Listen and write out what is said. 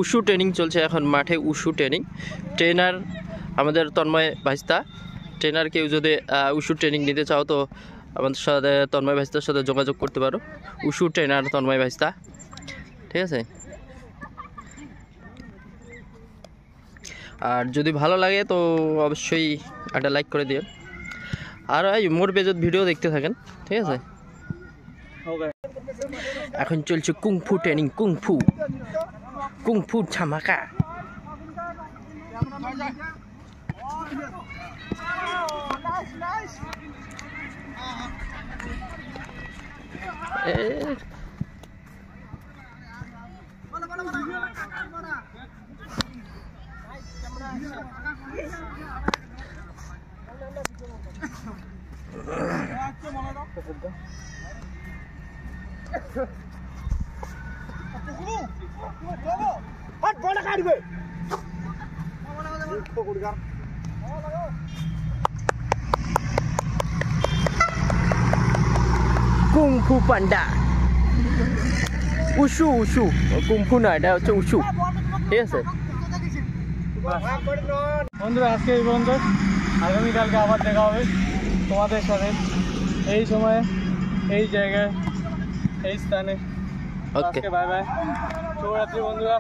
Wushu training চলছে এখন মাঠে, উশু ট্রেনিং। ট্রেনার আমাদের তন্ময় ভাইস্তা। ট্রেনার কেউ যদি উশু ট্রেনিং নিতে চাও তো আমাদের সাথে তন্ময় ভাইস্তার সাথে যোগাযোগ করতে পারো। উশু ট্রেনার তন্ময় ভাইস্তা, ঠিক আছে। আর যদি ভালো লাগে তো অবশ্যই একটা লাইক করে দিও। আর এই মোর পেজত ভিডিও দেখতে থাকেন, ঠিক আছে। এখন চলছে কুংফু ট্রেনিং, কুংফু ধামাকা। কুংফু পান্ডা, উশু উশু, কুংফু না, এটা হচ্ছে উশু, ঠিক আছে। বন্ধুরা আজকে এই পর্যন্ত, আগামীকালকে আবার দেখা হবে তোমাদের সাথে এই সময়ে, এই জায়গায়, এই স্থানে। ওকে, বাই বাই, শুভরাত্রি বন্ধুরা।